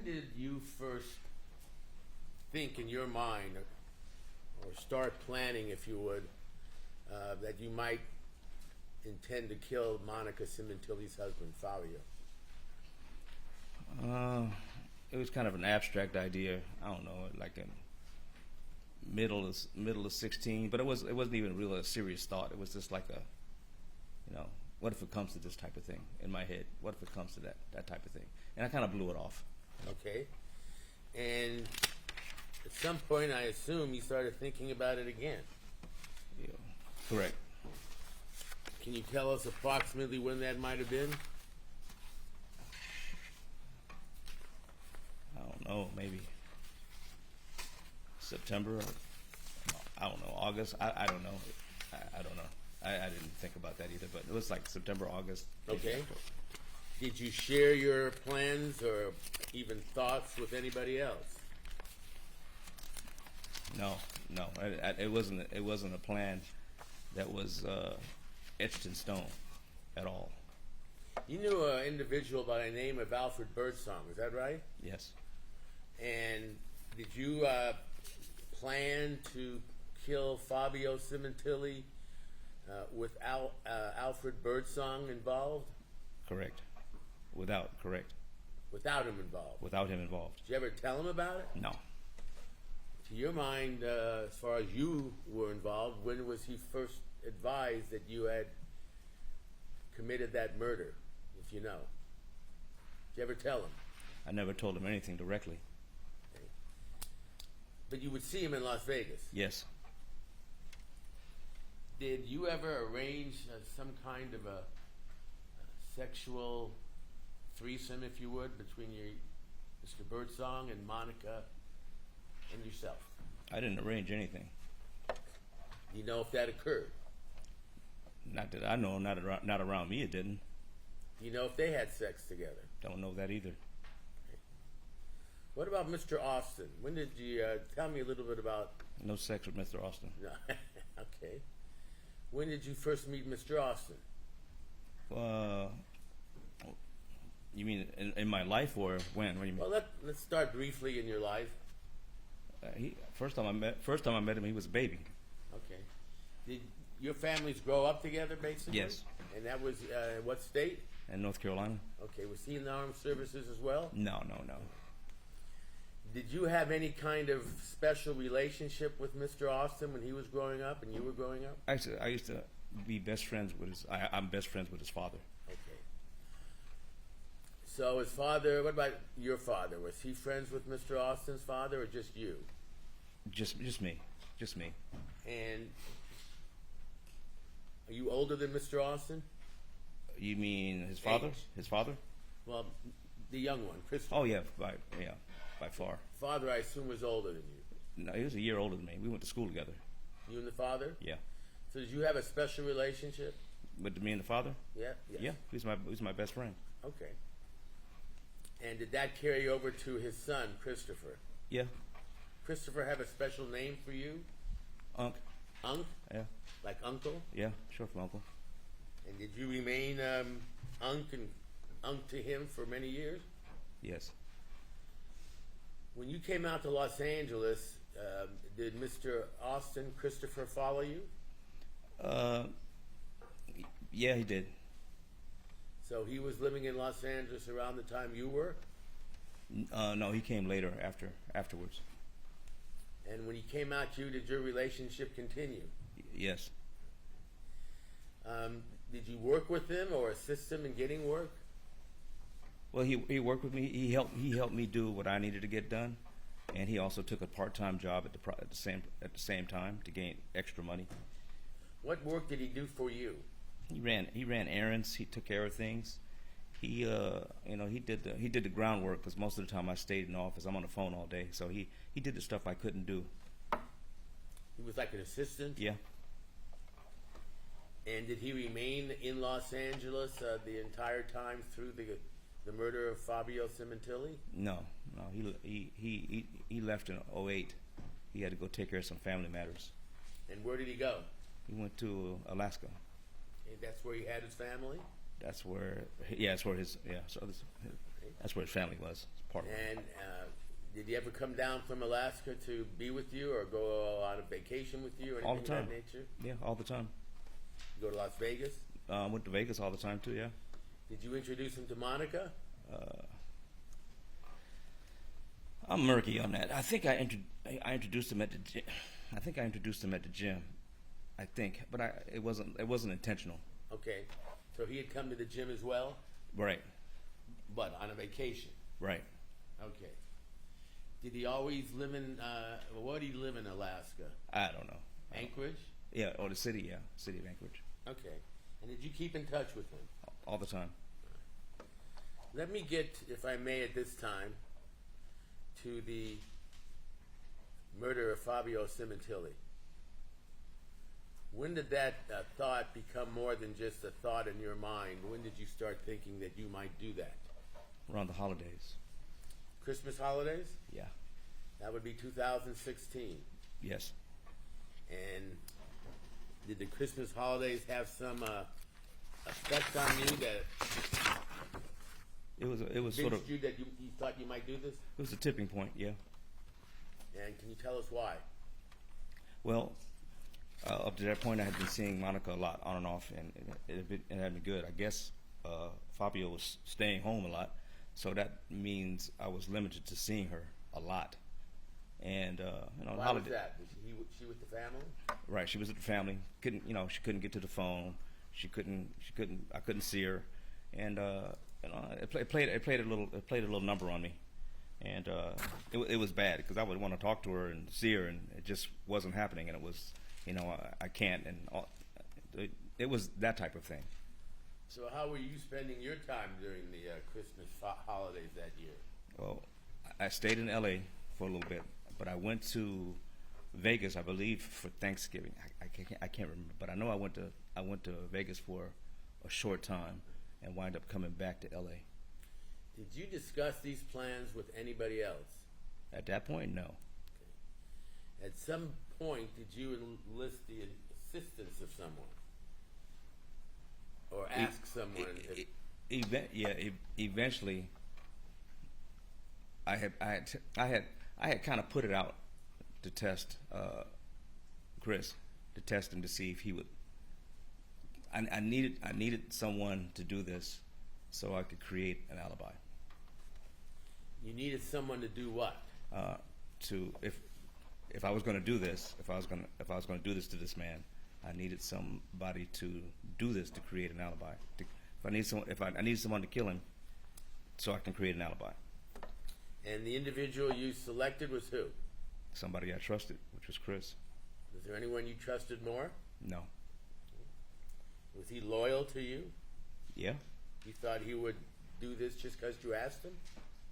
when did you first think in your mind, or start planning, if you would, that you might intend to kill Monica Sementilli's husband, Fabio? It was kind of an abstract idea. I don't know, like in middle of 16, but it wasn't even really a serious thought. It was just like a, what if it comes to this type of thing in my head? What if it comes to that type of thing? And I kind of blew it off. Okay. And at some point, I assume you started thinking about it again. Yeah, correct. Can you tell us approximately when that might have been? I don't know, maybe September, or, I don't know, August. I don't know. I don't know. I didn't think about that either, but it was like September, August. Okay. Did you share your plans or even thoughts with anybody else? No. It wasn't a plan that was etched in stone at all. You knew an individual by the name of Alfred Birdsong, is that right? Yes. And did you plan to kill Fabio Sementilli without Alfred Birdsong involved? Correct. Correct. Without him involved? Without him involved. Did you ever tell him about it? No. To your mind, as far as you were involved, when was he first advised that you had committed that murder, if you know? Did you ever tell him? I never told him anything directly. Okay. But you would see him in Las Vegas? Yes. Did you ever arrange some kind of a sexual threesome, if you would, between Mr. Birdsong and Monica and yourself? I didn't arrange anything. You know if that occurred? Not that I know. Not around me. It didn't. You know if they had sex together? Don't know that either. Okay. What about Mr. Austin? When did you tell me a little bit about? No sex with Mr. Austin. No. Okay. When did you first meet Mr. Austin? You mean in my life or when? What do you mean? Well, let's start briefly in your life. First time I met him, he was a baby. Okay. Did your families grow up together, basically? Yes. And that was what state? In North Carolina. Okay. Was he in the armed services as well? No. Did you have any kind of special relationship with Mr. Austin when he was growing up and you were growing up? I used to be best friends with his. I'm best friends with his father. Okay. So his father. What about your father? Was he friends with Mr. Austin's father, or just you? Just me. And are you older than Mr. Austin? You mean his father? Age. His father? Well, the young one, Christopher. Oh yeah, by far. Father, I assume, was older than you. No, he was a year older than me. We went to school together. You and the father? Yeah. So did you have a special relationship? With me and the father? Yeah. Yes. Yeah. He was my best friend. Okay. And did that carry over to his son, Christopher? Yeah. Christopher have a special name for you? Unc. Unc? Yeah. Like uncle? Yeah, short for uncle. And did you remain Unc to him for many years? Yes. When you came out to Los Angeles, did Mr. Austin, Christopher, follow you? Yeah, he did. So he was living in Los Angeles around the time you were? No, he came later afterwards. And when he came out to you, did your relationship continue? Yes. Did you work with him or assist him in getting work? Well, he worked with me. He helped me do what I needed to get done, and he also took a part-time job at the same time to gain extra money. What work did he do for you? He ran errands. He took care of things. He did the groundwork, because most of the time I stayed in the office. I'm on the phone all day, so he did the stuff I couldn't do. He was like an assistant? Yeah. And did he remain in Los Angeles the entire time through the murder of Fabio Sementilli? No. He left in 2008. He had to go take care of some family matters. And where did he go? He went to Alaska. And that's where he had his family? That's where, yeah, that's where his, yeah. So That's where his family was. It's part of it. And did he ever come down from Alaska to be with you or go on a vacation with you or All the anything of time. that nature? Yeah, all the time. Go to Las Vegas? Went to Vegas all the time too. Yeah. Did you introduce him to Monica? I'm murky on that. I think I introduced him at the gym. I think I introduced him at the gym. I think, but it wasn't intentional. Okay. So he had come to the gym as well, Right. but on a vacation. Right. Okay. Did he always live in, where did he live in Alaska? I don't know. Anchorage? Yeah, or the city. Yeah, city of Anchorage. Okay. And did you keep in touch with him? All the time. Let me get, if I may at this time, to the murder of Fabio Sementilli. When did that thought become more than just a thought in your mind? When did you start thinking that you might do that? Around the holidays. Christmas holidays? Yeah. That would be 2016. Yes. And did the Christmas holidays have some effect on you that It was sort of. convinced you that you thought you might do this? It was a tipping point. Yeah. And can you tell us why? Well, up to that point, I had been seeing Monica a lot, on and off, and it had been good. I guess Fabio was staying home a lot, so that means I was limited to seeing her a lot. And Why was that? Was she with the family? Right, she was with the family. She couldn't get to the phone. I couldn't see her, and it played a little number on me, and it was bad because I would want to talk to her and see her, and it just wasn't happening, and it was, I can't, and it was that type of thing. So how were you spending your time during the Christmas holidays that year? Well, I stayed in L.A. for a little bit, but I went to Vegas, I believe, for Thanksgiving. I can't remember, but I know I went to Vegas for a short time and wind up coming back to L.A. Did you discuss these plans with anybody else? At that point, no. Okay. At some point, did you enlist the assistance of someone, or ask someone? Eventually, I had kind of put it out to test Chris, to test him to see if he would. I needed someone to do this, so I could create an alibi. You needed someone to do what? If I was going to do this, if I was going to do this to this man, I needed somebody to do this to create an alibi. If I need someone to kill him, so I can create an alibi. And the individual you selected was who? Somebody I trusted, which was Chris. Was there anyone you trusted more? No. Was he loyal to you? Yeah. You thought he would do this just because you asked him?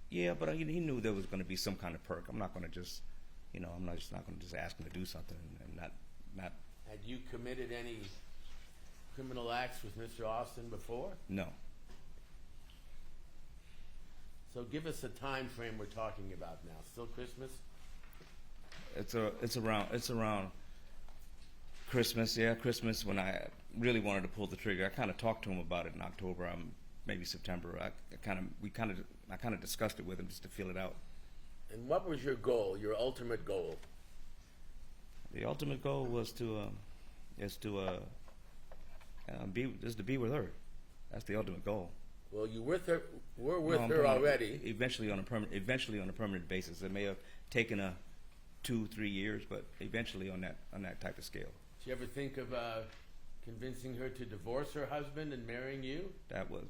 Yeah, but he knew there was going to be some kind of perk. I'm not going to just, I'm not going to just ask him to do something and not. Had you committed any criminal acts with Mr. Austin before? No. So give us a time frame we're talking about now. Still Christmas? It's around Christmas. Yeah, Christmas, when I really wanted to pull the trigger. I kind of talked to him about it in October, maybe September. I kind of discussed it with him just to feel it out. And what was your goal? Your ultimate goal? The ultimate goal was to be with her. That's the ultimate goal. Well, you were with her already. Eventually on a permanent basis. It may have taken 2-3 years, but eventually on that type of scale. Did you ever think of convincing her to divorce her husband and marrying you?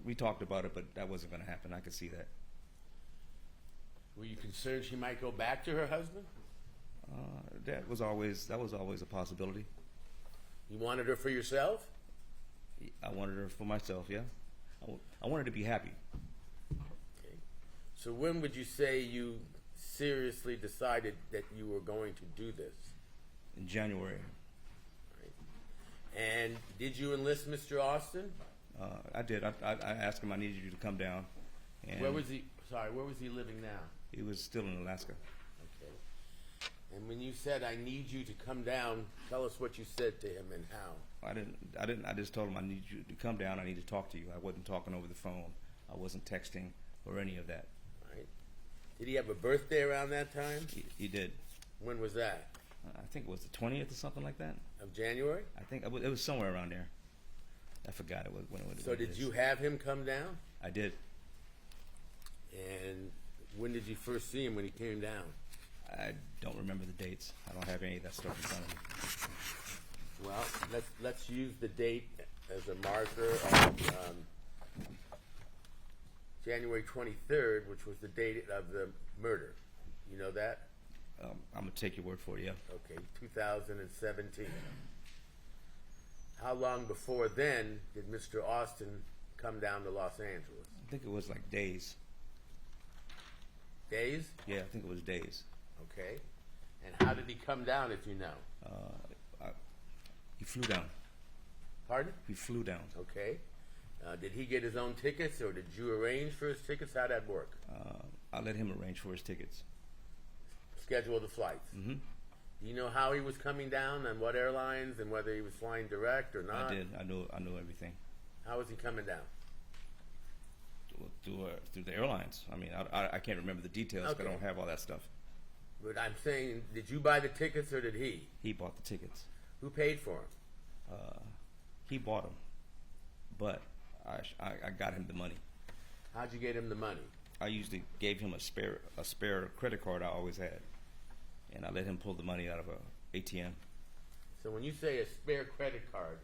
We talked about it, but that wasn't going to happen. I could see that. Were you concerned she might go back to her husband? That was always a possibility. You wanted her for yourself? I wanted her for myself. Yeah, I wanted to be happy. Okay. So when would you say you seriously decided that you were going to do this? In January. Right. And did you enlist Mr. Austin? I did. I asked him. I needed you to come down. And where was he? Sorry, where was he living now? He was still in Alaska. Okay. And when you said, "I need you to come down," tell us what you said to him and how. I didn't. I just told him, I need you to come down. I need to talk to you. I wasn't talking over the phone. I wasn't texting. or any of that. Right. Did he have a birthday around that time? He did. When was that? I think it was the 20th or something like that. Of January? I think it was somewhere around there. I forgot it was when it was. So did you have him come down? I did. And when did you first see him when he came down? I don't remember the dates. I don't have any of that stuff in front of me. Well, let's use the date as a marker of January 23rd, which was the date of the murder. You know that? I'm gonna take your word for it. Yeah. Okay, 2017. How long before then did Mr. Austin come down to Los Angeles? I think it was like days. Days? Yeah, I think it was days. Okay. And how did he come down, if you know? He flew down. Pardon? He flew down. Okay. Did he get his own tickets, or did you arrange for his tickets? How'd that work? I let him arrange for his tickets. Schedule the flights. Mm-hmm. Do you know how he was coming down, and what airlines, and whether he was flying direct or not? I did. I know everything. How was he coming down? Through the airlines. I mean, I can't remember the details. Okay. But I don't have all that stuff. But I'm saying, did you buy the tickets, or did he? He bought the tickets. Who paid for them? He bought them, but I got him the money. How'd you get him the money? I usually gave him a spare credit card I always had, and I let him pull the money out of a ATM. So when you say a spare credit card,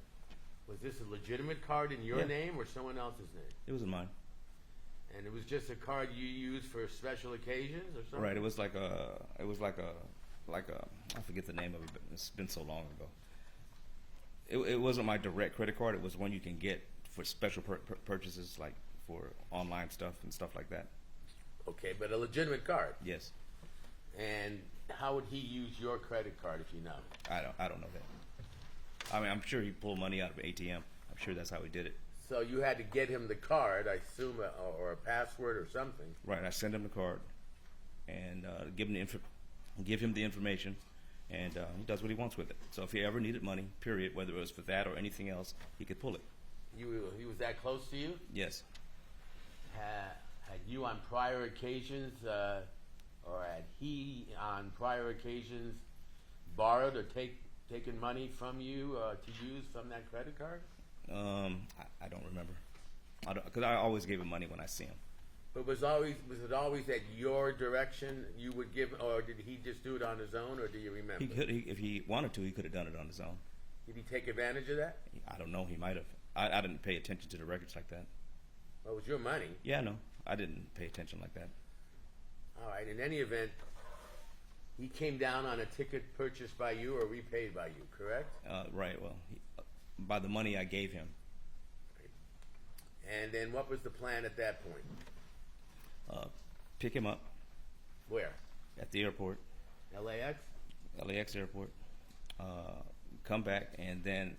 was this a legitimate card in your Yeah. name or someone else's name? It was mine. And it was just a card you used for special occasions or something? Right. It was like a I forget the name of it, but it's been so long ago. It wasn't my direct credit card. It was one you can get for special purchases, like for online stuff and stuff like that. Okay, but a legitimate card. Yes. And how would he use your credit card, if you know? I don't know that. I mean, I'm sure he pulled money out of an ATM. I'm sure that's how he did it. So you had to get him the card, I assume, or a password or something. Right. I sent him the card and give him the information, and he does what he wants with it. So if he ever needed money, period, whether it was for that or anything else, he could pull it. He was that close to you? Yes. Had you on prior occasions, or had he on prior occasions borrowed or taken money from you to use from that credit card? I don't remember. Because I always gave him money when I see him. But was it always at your direction you would give, or did he just do it on his own, or do you remember? If he wanted to, he could have done it on his own. Did he take advantage of that? I don't know. He might have. I didn't pay attention to the records like that. Well, it was your money. Yeah, no. I didn't pay attention like that. All right. In any event, he came down on a ticket purchased by you or repaid by you, correct? Right. Well, by the money I gave him. And then what was the plan at that point? Pick him up Where? at the airport, LAX? airport, come back, and then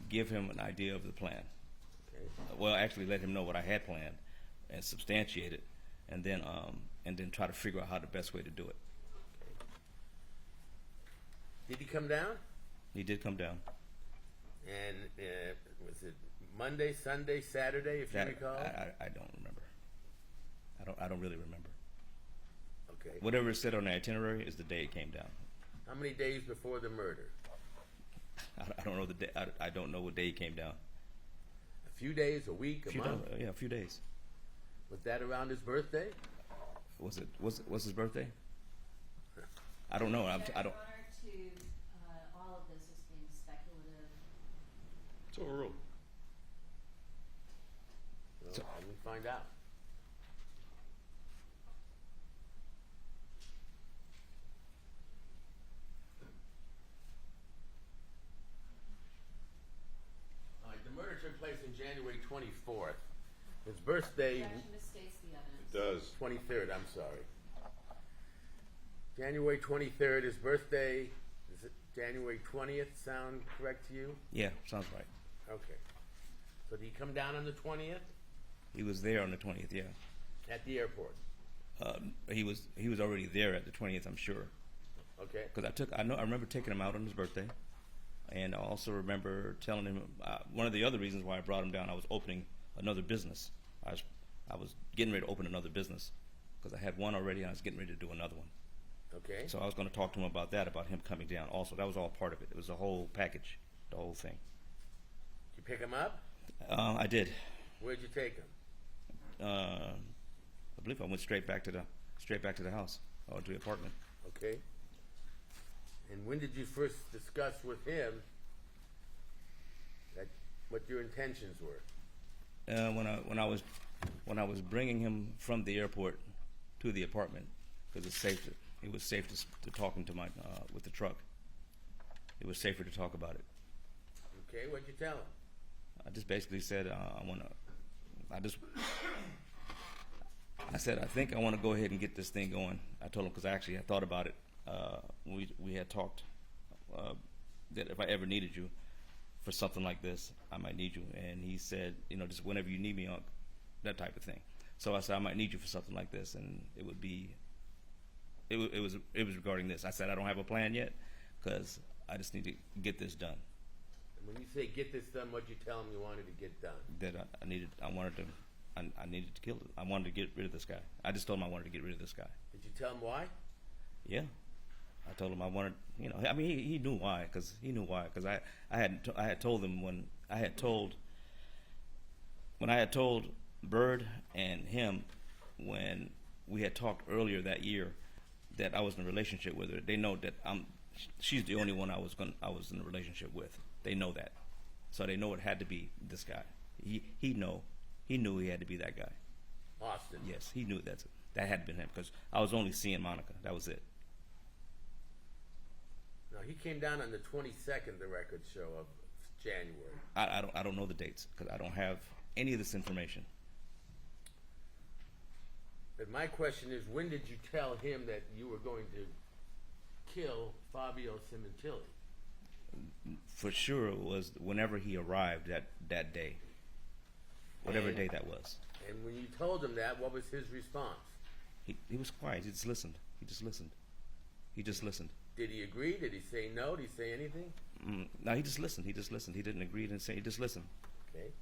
give him an idea of the plan. Okay. Well, actually let him know what I had planned and substantiate it, and then try to figure out how the best way to do it. Did he come down? He did come down. And was it Monday, Sunday, Saturday, if you recall? I don't remember. I don't really remember. Okay. Whatever it said on the itinerary is the day it came down. How many days before the murder? I don't know the day. I don't know what day he came down. A few days, a week, a month? Yeah, a few days. Was that around his birthday? Was his birthday? I don't know. I don't. Your Honor, all of this is being speculative. It's overruled. Well, So- let me find out. All right, the murder took place on January 24th. His birthday, Objection misstates the evidence. It does. 23rd, I'm sorry. January 23rd, his birthday, is it January 20th sound correct to you? Yeah, sounds right. Okay. So did he come down on the 20th He was there on the 20th. Yeah. at the airport? He was already there at the 20th. I'm sure. Okay. Because I remember taking him out on his birthday, and I also remember telling him one of the other reasons why I brought him down. I was opening another business. I was getting ready to open another business because I had one already and I was getting ready to do another one. Okay. So I was going to talk to him about that, about him coming down also. That was all part of it. It was the whole package, the whole thing. Did you pick him up? I did. Where'd you take him? I believe I went straight back to the house or to the apartment. Okay. And when did you first discuss with him that what your intentions were? When I was bringing him from the airport to the apartment because it's safe. It was safe to talk him to my with the truck. It was safer to talk about it. Okay. What'd you tell him? I just basically said I said I think I want to go ahead and get this thing going. I told him because I actually had thought about it. We had talked that if I ever needed you for something like this, I might need you. And he said, just whenever you need me, Unc, that type of thing. So I said I might need you for something like this, and it would be. It was regarding this. I said I don't have a plan yet because I just need to get this done. And when you say get this done, what'd you tell him you wanted to get done? That I needed to kill it. I wanted to get rid of this guy. I just told him I wanted to get rid of this guy. Did you tell him why? Yeah, I told him I wanted. I mean, he knew why because I had told him when I had told Bird and him when we had talked earlier that year that I was in a relationship with her. They know that she's the only one I was in a relationship with. They know that, so they know it had to be this guy. He knew he had to be that guy. Austin. Yes, he knew that had been him because I was only seeing Monica. That was it. Now he came down on the 22nd, the records show, of January. I don't know the dates because I don't have any of this information. But my question is, when did you tell him that you were going to kill Fabio Sementilli? For sure, it was whenever he arrived that day, whatever day that was. And when you told him that, what was his response? He was quiet. He just listened. Did he agree? Did he say no? Did he say anything? No, he just listened. He didn't agree. He didn't say. He just listened. Okay.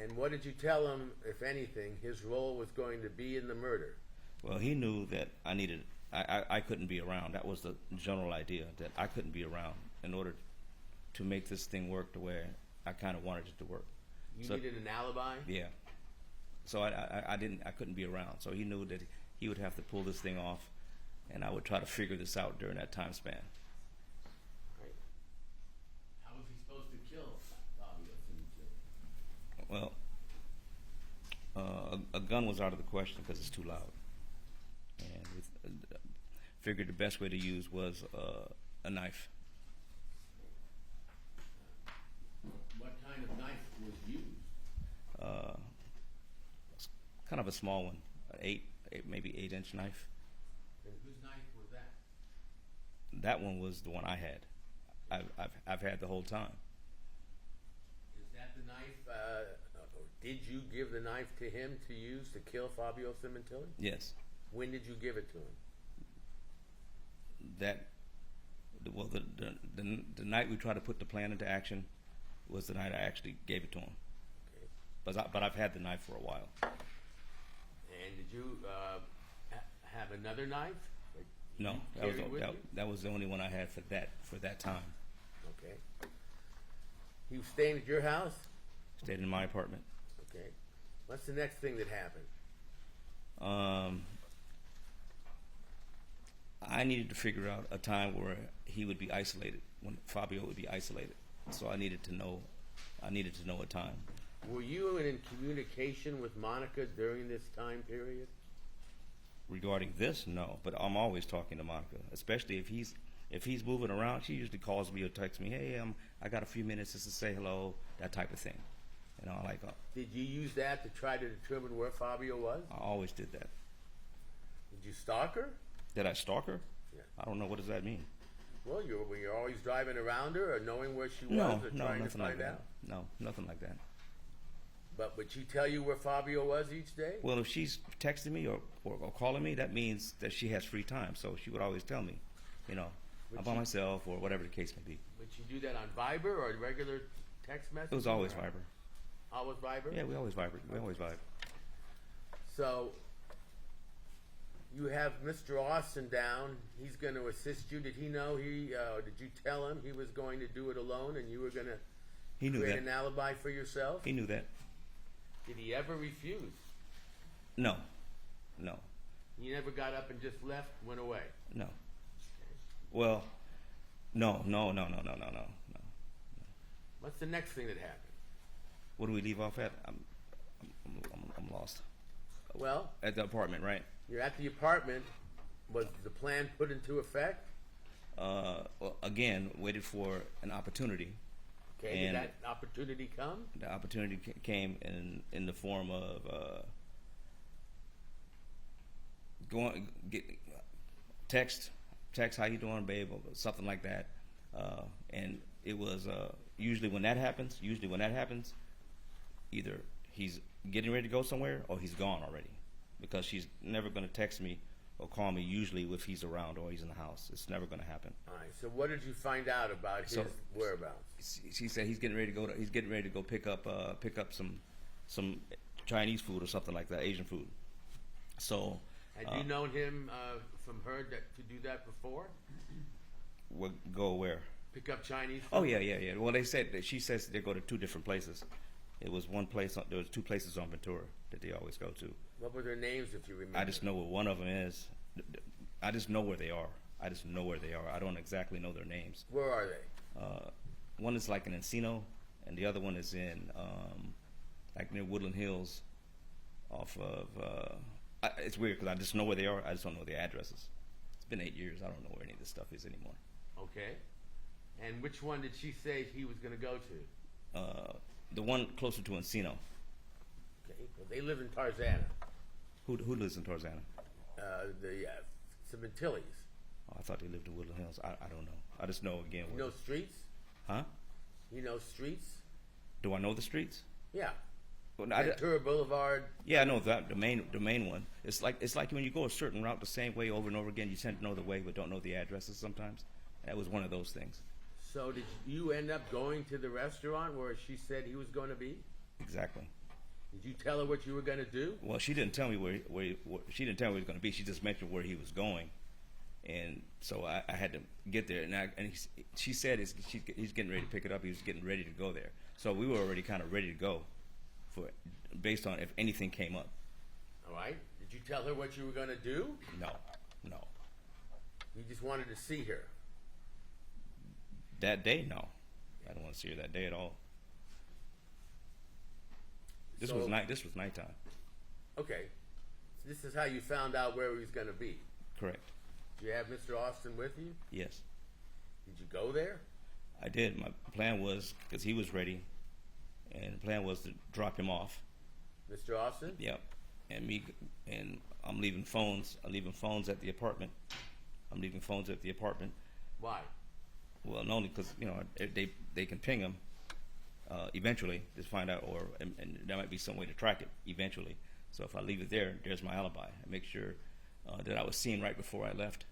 And what did you tell him, if anything, his role was going to be in the murder? Well, he knew that I couldn't be around. That was the general idea, that I couldn't be around in order to make this thing work the way I kind of wanted it to work. You needed an alibi? Yeah. So I couldn't be around. So he knew that he would have to pull this thing off, and I would try to figure this out during that time span. Right. How was he supposed to kill Fabio Sementilli? Well, a gun was out of the question because it's too loud. And figured the best way to use was a knife. What kind of knife was used? Kind of a small one, maybe 8-inch knife. And whose knife was that? That one was the one I had. I've had the whole time. Is that the knife? Did you give the knife to him to use to kill Fabio Sementilli? Yes. When did you give it to him? The night we tried to put the plan into action was the night I actually gave it to him. Okay. But I've had the knife for a while. And did you have another knife? No, that was the only one I had for that time. Okay. He was staying at your house? Stayed in my apartment. Okay. What's the next thing that happened? I needed to figure out a time where he would be isolated, when Fabio would be isolated. So I needed to know a time. Were you in communication with Monica during this time period? Regarding this, no, but I'm always talking to Monica, especially if he's moving around. She usually calls me or texts me, "Hey, I got a few minutes just to say hello," that type of thing. Did you use that to try to determine where Fabio was? I always did that. Did you stalk her? Did I stalk her? Yeah. I don't know. What does that mean? Well, were you always driving around her or knowing where she was or trying to find out? No, nothing like that. But would she tell you where Fabio was each day? Well, if she's texting me or calling me, that means that she has free time. So she would always tell me, I'm by myself or whatever the case may be. Would she do that on Viber or regular text message? It was always Viber. Always Viber? Yeah, we always Viber. We always Vibe. So you have Mr. Austin down. He's going to assist you. Did he know did you tell him he was going to do it alone and you were going to He knew create that. an alibi for yourself? He knew that. Did he ever refuse? No. No. He never got up and just left, went away. No. Well, no. What's the next thing that happened? What do we leave off at? I'm lost. Well, At the apartment, right? you're at the apartment. Was the plan put into effect? Well, again, waited for an opportunity. Okay, And- did that opportunity come? The opportunity came in the form of text, how you doing, babe, or something like that. And it was usually when that happens, either he's getting ready to go somewhere or he's gone already, because she's never going to text me or call me usually if he's around or he's in the house. It's never going to happen. All right. So what did you find out about his So- whereabouts? She said he's getting ready to go pick up some Chinese food or something like that, Asian food. So Had you known him from her to do that before? we'll go where? Pick up Chinese food? Oh yeah. Well, she says they go to two different places. It was one place. There was two places on Ventura that they always go to. What were their names, if you remember? I just know where one of them is. I just know where they are. I don't exactly know their names. Where are they? One is like in Encino, and the other one is in like near Woodland Hills. Off of. It's weird because I just know where they are. I just don't know their addresses. It's been 8 years. I don't know where any of this stuff is anymore. Okay. And which one did she say he was going to go to? The one closer to Encino. Okay. Well, they live in Tarzana. Who lives in Tarzana? The Sementillis. Oh, I thought they lived in Woodland Hills. I don't know. I just know again. You know streets? Huh? You know streets? Do I know the streets? Yeah. Well, Ventura Boulevard. yeah, I know that the main one. It's like when you go a certain route the same way over and over again. You tend to know the way, but don't know the addresses sometimes. That was one of those things. So did you end up going to the restaurant where she said he was going to be? Exactly. Did you tell her what you were going to do? Well, she didn't tell me she didn't tell me where he was going to be. She just mentioned where he was going, and so I had to get there. She said he's getting ready to pick it up. He was getting ready to go there. So we were already kind of ready to go, based on if anything came up. All right. Did you tell her what you were going to do? No. You just wanted to see her. That day, no. I don't want to see her that day at all. This was nighttime. Okay. So this is how you found out where he was going to be. Correct. Did you have Mr. Austin with you? Yes, Did you go there? I did. My plan was, because he was ready, and the plan was to drop him off. Mr. Austin? Yep. And I'm leaving phones. I'm leaving phones at the apartment. Why? Well, not only because they can ping him eventually to find out, and there might be some way to track it eventually. So if I leave it there, there's my alibi. I make sure that I was seen right before I left,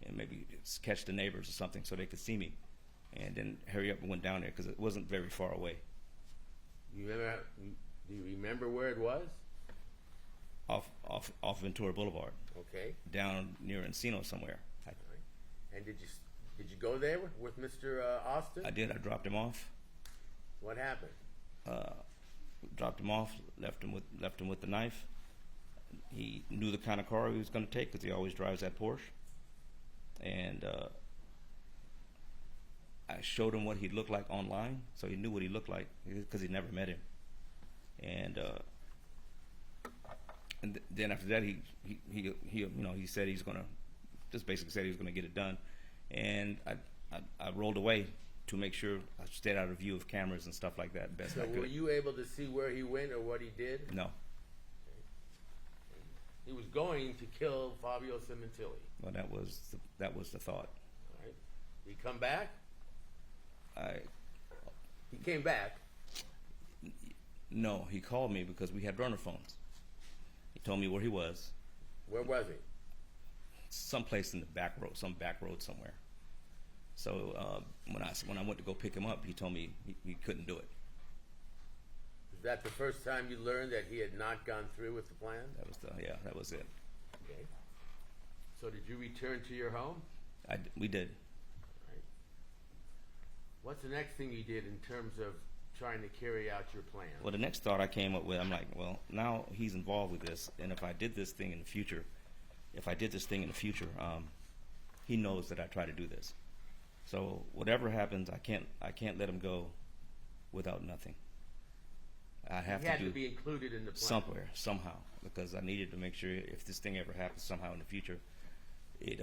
and maybe catch the neighbors or something so they could see me, and then hurry up and went down there because it wasn't very far away. Do you remember where it was? Off Ventura Boulevard, Okay. down near Encino somewhere. All right. And did you go there with Mr. Austin? I did. I dropped him off. What happened? Dropped him off. Left him with the knife. He knew the kind of car he was going to take because he always drives that Porsche. And I showed him what he looked like online, so he knew what he looked like because he never met him. And then after that, he said he's gonna just basically said he was gonna get it done, and I rolled away to make sure I stayed out of view of cameras and stuff like that best So I could. were you able to see where he went or what he did? No. He was going to kill Fabio Sementilli. Well, that was the thought. All right. Did he come back? I He came back. No, he called me because we had burner phones. He told me where he was, Where was he? someplace in the back road, some back road somewhere. So when I went to go pick him up, he told me he couldn't do it. Is that the first time you learned that he had not gone through with the plan? That was it. Okay. So did you return to your home? We did. Right. What's the next thing you did in terms of trying to carry out your plan? Well, the next thought I came up with, I'm like, well, now he's involved with this, and if I did this thing in the future, he knows that I try to do this. So whatever happens, I can't let him go without nothing. I have He had to to be included in the plan. somewhere, somehow, because I needed to make sure if this thing ever happens somehow in the future, he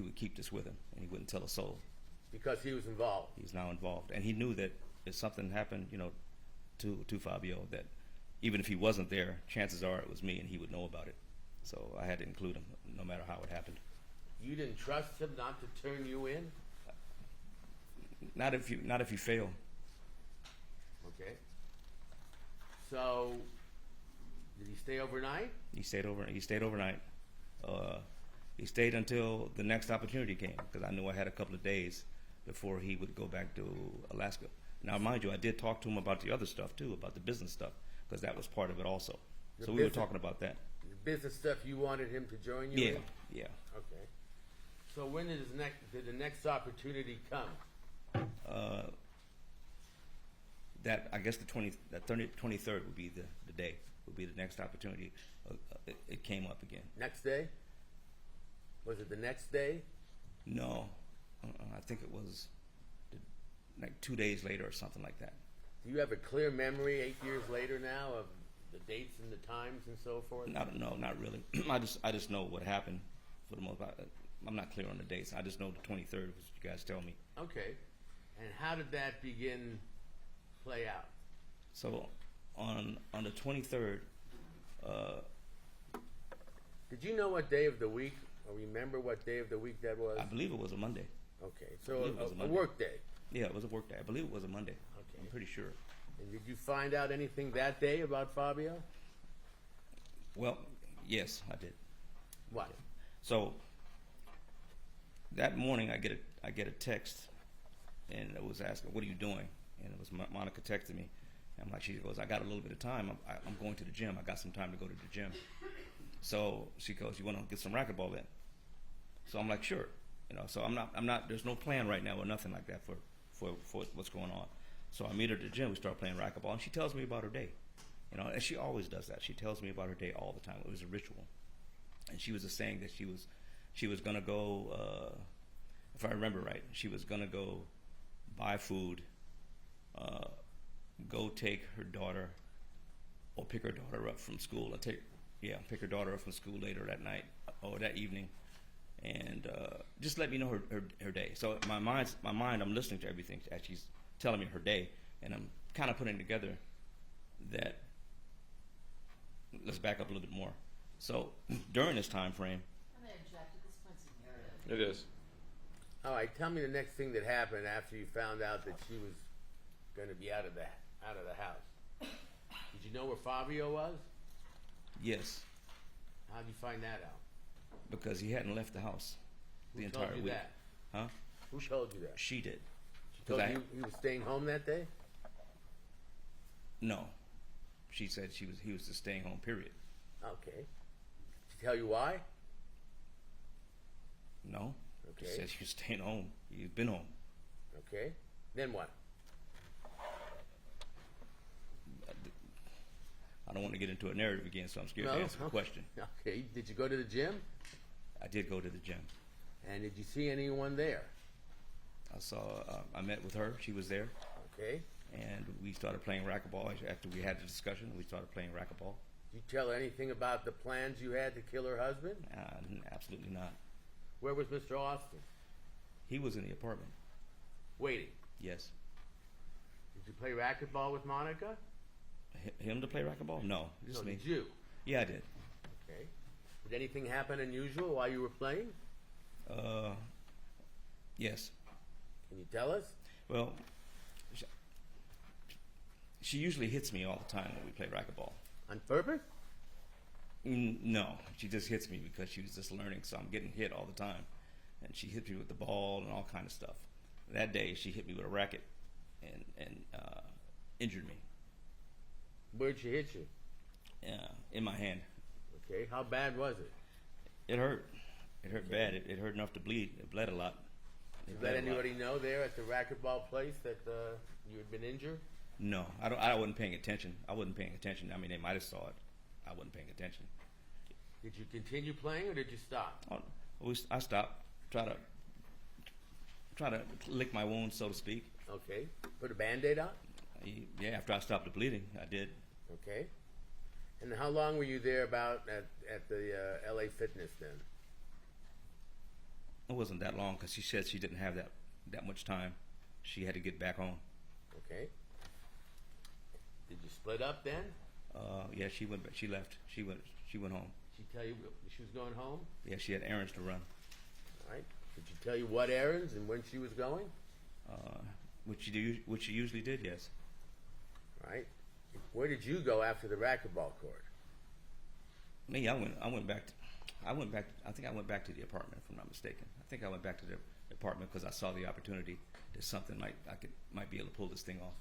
would keep this with him, and he wouldn't tell a soul. Because he was involved. He's now involved, and he knew that if something happened, to Fabio, that even if he wasn't there, chances are it was me, and he would know about it. So I had to include him, no matter how it happened. You didn't trust him not to turn you in? Not if you fail. Okay. So, did he stay overnight? He stayed overnight. He stayed until the next opportunity came, because I knew I had a couple of days before he would go back to Alaska. Now, mind you, I did talk to him about the other stuff too, about the business stuff, because that was part of it also. The So we were business- talking about that. The business stuff you wanted him to join you in? Yeah. Okay. So when did the next opportunity come? That I guess the 23rd would be the day, would be the next opportunity. It came up again. Next day? Was it the next day? No, I think it was like 2 days later or something like that. Do you have a clear memory 8 years later now of the dates and the times and so forth? No, not really. I just know what happened for the most part. I'm not clear on the dates. I just know the 23rd, which you guys tell me. Okay. And how did that play out? So on the 23rd, Did you know what day of the week, or remember what day of the week that was? I believe it was a Monday. Okay, I so believe it was a a Monday. work day. Yeah, it was a work day. I believe it was a Monday. Okay. I'm pretty sure. And did you find out anything that day about Fabio? Well, yes, I did. What? So that morning, I get a text, and it was asking, "What are you doing?" And it was Monica texting me. And I'm like, she goes, "I got a little bit of time. I'm going to the gym. I got some time to go to the gym." So she goes, "You want to get some racquetball in?" So I'm like, "Sure." So I'm not. There's no plan right now or nothing like that for what's going on. So I meet her at the gym. We start playing racquetball, and she tells me about her day. And she always does that. She tells me about her day all the time. It was a ritual. And she was just saying that she was gonna go, if I remember right, she was gonna go buy food, go take her daughter, or pick her daughter up from school, pick her daughter up from school later that night or that evening, and just let me know her day. So my mind, I'm listening to everything as she's telling me her day, and I'm kind of putting together that. Let's back up a little bit more. So during this time frame, I'm gonna interject, at this point's a narrative. It is. All right, tell me the next thing that happened after you found out that she was going to be out of the house. Did you know where Fabio was? yes, How did you find that out? because he hadn't left the house the Who entire told you week. that? Huh? Who told you that? She did. She told 'Cause you he was staying home that day? No, she said he was just staying home. Period. Okay. Did she tell you why? No. Okay. She said he was staying home. He's been home. Okay. Then what? I don't want to get into a narrative again, so I'm scared to answer the question. Okay. Did you go to the gym? I did go to the gym. And did you see anyone there? I met with her. She was there, Okay. and we started playing racquetball. After we had the discussion, we started playing racquetball. Did you tell her anything about the plans you had to kill her husband? Absolutely not. Where was Mr. Austin? He was in the apartment. Waiting. Yes. Did you play racquetball with Monica? Him to play racquetball? No, just No, me. did you? Yeah, I did. Okay. Did anything happen unusual while you were playing? Yes. Can you tell us? Well, she usually hits me all the time when we play racquetball. On purpose? No, she just hits me because she was just learning, so I'm getting hit all the time. And she hit me with the ball and all kind of stuff. That day, she hit me with a racket and injured me. Where'd she hit you? In my hand. Okay, how bad was it? It hurt. It hurt bad. It hurt enough to bleed. It bled a lot. Did you let anybody know there at the racquetball place that you had been injured? No, I wasn't paying attention. I wasn't paying attention. I mean, they might have saw it. I wasn't paying attention. Did you continue playing or did you stop? I stopped. Try to lick my wound, so to speak. Okay. Put a Band-Aid on? Yeah, after I stopped the bleeding, I did. Okay. And how long were you there about at the LA Fitness then? It wasn't that long because she said she didn't have that much time. She had to get back home. Okay. Did you split up then? Yeah, she went. She left. She went home. Did she tell you she was going home? Yeah, she had errands to run. All right. Did she tell you what errands and when she was going? Which she usually did. Yes. All right. Where did you go after the racquetball court? Me, I went back. I think I went back to the apartment, if I'm not mistaken. I think I went back to the apartment because I saw the opportunity that something might be able to pull this thing off.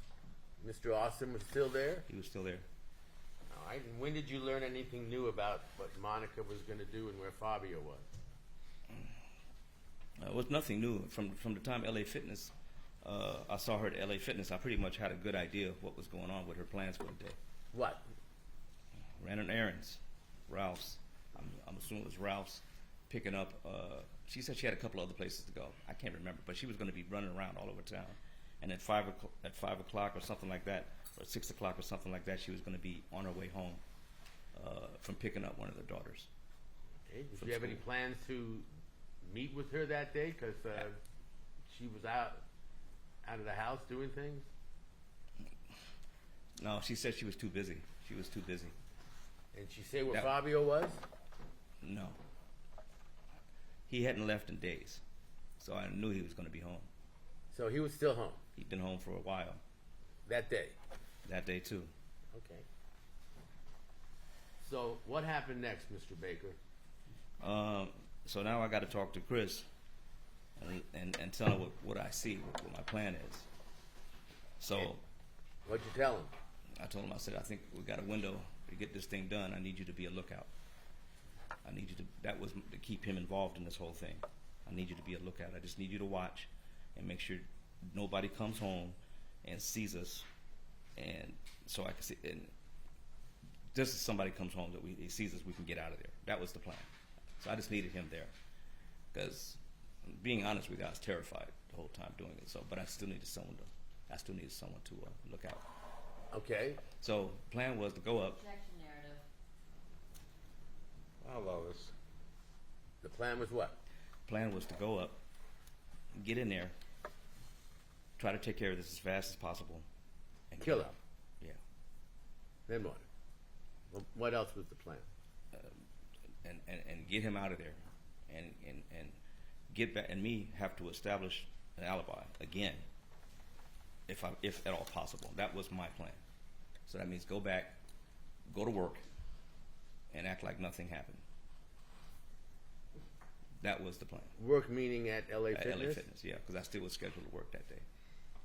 Mr. Austin was still there? He was still there. All right. And when did you learn anything new about what Monica was going to do and where Fabio was? It was nothing new. From the time LA Fitness, I saw her at LA Fitness, I pretty much had a good idea of what was going on with her plans for the day. What? Ran her errands. Ralph's. I'm assuming it was Ralph's picking up. She said she had a couple other places to go. I can't remember, but she was going to be running around all over town. And at 5 o'clock or something like that, or 6 o'clock or something like that, she was going to be on her way home from picking up one of their daughters. Okay. Did you have any plans to meet with her that day? Because she was out of the house doing things? No, she said she was too busy. She was too busy. And she say where Fabio was? No. He hadn't left in days, so I knew he was going to be home. So he was still home? He'd been home for a while. That day? That day, too. Okay. So what happened next, Mr. Baker? So now I got to talk to Chris and tell him what I see, what my plan is. So What'd you tell him? I told him, I said, I think we got a window to get this thing done. I need you to be a lookout. I need you to, that was to keep him involved in this whole thing. I need you to be a lookout. I just need you to watch and make sure nobody comes home and sees us. And so I can see, and just as somebody comes home that he sees us, we can get out of there. That was the plan. So I just needed him there. Because being honest with you, I was terrified the whole time doing it. So, but I still needed someone to look out. Okay. So plan was to go up. Objection narrative. I'll allow this. The plan was what? Plan was to go up, get in there, try to take care of this as fast as possible, and Kill get him. out. Yeah. Then what? What else was the plan? And get him out of there, and get back, and me have to establish an alibi again, if at all possible. That was my plan. So that means go back, go to work, and act like nothing happened. That was the plan. Work meaning at LA At Fitness? LA Fitness, yeah, because I still was scheduled to work that day.